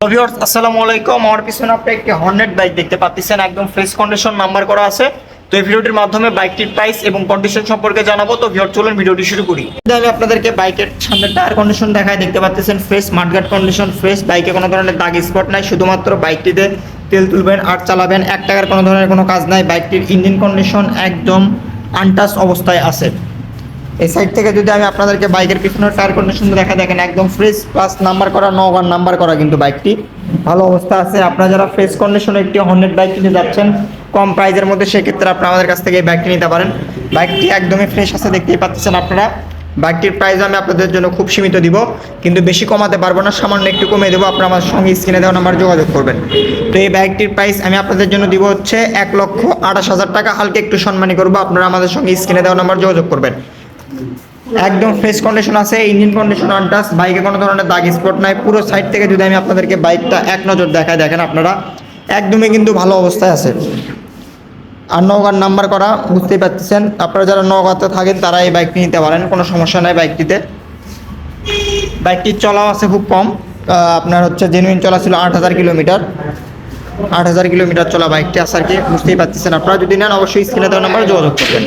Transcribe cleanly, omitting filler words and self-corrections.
Viewers আসসালামু আলাইকুম। আমার পিছনে আপনি একটি হর্নেট বাইক দেখতে পাচ্ছেন, একদম ফ্রেশ কন্ডিশন নাম্বার করা আছে। তো এই ভিডিওটির মাধ্যমে বাইকটির প্রাইস এবং কন্ডিশন সম্পর্কে জানাবো। তো ভিউয়ার চলুন ভিডিওটি শুরু করি। আমি আপনাদেরকে বাইকের সামনে টায়ার কন্ডিশন দেখায়, দেখতে পাচ্ছেন ফ্রেশ মাডগার্ড কন্ডিশন ফ্রেশ, বাইকে কোনো ধরনের দাগ স্পট নাই, শুধুমাত্র বাইকটিতে তেল তুলবেন আর চালাবেন, 1 টাকার কোনো ধরনের কোনো কাজ নাই। বাইকটির ইঞ্জিন কন্ডিশন একদম আনটাচ অবস্থায় আছে। এই সাইড থেকে যদি আমি আপনাদেরকে বাইকের পিছনের টায়ার কন্ডিশন দেখেন একদম ফ্রেশ প্লাস নাম্বার করা, নগার নাম্বার করা, কিন্তু বাইকটি ভালো অবস্থা আছে। আপনারা যারা ফ্রেশ কন্ডিশনে একটি হর্নেট বাইক কিনতে যাচ্ছেন কম প্রাইজের মধ্যে, সেক্ষেত্রে আপনারা আমাদের কাছ থেকে এই বাইকটি নিতে পারেন। বাইকটি একদমই ফ্রেশ আছে, দেখতেই পাচ্ছেন আপনারা। বাইকটির প্রাইস আমি আপনাদের জন্য খুব সীমিত দিব, কিন্তু বেশি কমাতে পারবো না, সামান্য একটু কমিয়ে দেবো। আপনারা আমার সঙ্গে স্ক্রিনে দেওয়া নাম্বার যোগাযোগ করবেন। তো এই বাইকটির প্রাইস আমি আপনাদের জন্য দিব হচ্ছে 1,28,000 টাকা, হালকা একটু সম্মানী করবো। আপনারা আমাদের সঙ্গে স্ক্রিনে দেওয়া নাম্বার যোগাযোগ করবেন। একদম ফ্রেশ কন্ডিশন আছে, ইঞ্জিন কন্ডিশন আনটাচ, বাইকে কোনো ধরনের দাগ স্পট নাই। পুরো সাইড থেকে যদি আমি আপনাদেরকে বাইকটা এক নজর দেখায়, দেখেন আপনারা একদমই কিন্তু ভালো অবস্থায় আছে। আর নওগাঁর নাম্বার করা, বুঝতেই পারতেছেন। আপনারা যারা নওগাঁতে থাকেন তারা এই বাইকটি নিতে পারেন, কোনো সমস্যা নাই বাইকটিতে। বাইকটির চলাও আছে খুব কম, আপনার হচ্ছে জেনুইন চলা ছিল 8,000 কিলোমিটার। 8,000 কিলোমিটার চলা বাইকটি আছে আর কি, বুঝতেই পারতেছেন। আপনারা যদি নেন অবশ্যই স্ক্রিনে দেওয়া নাম্বারে যোগাযোগ করবেন।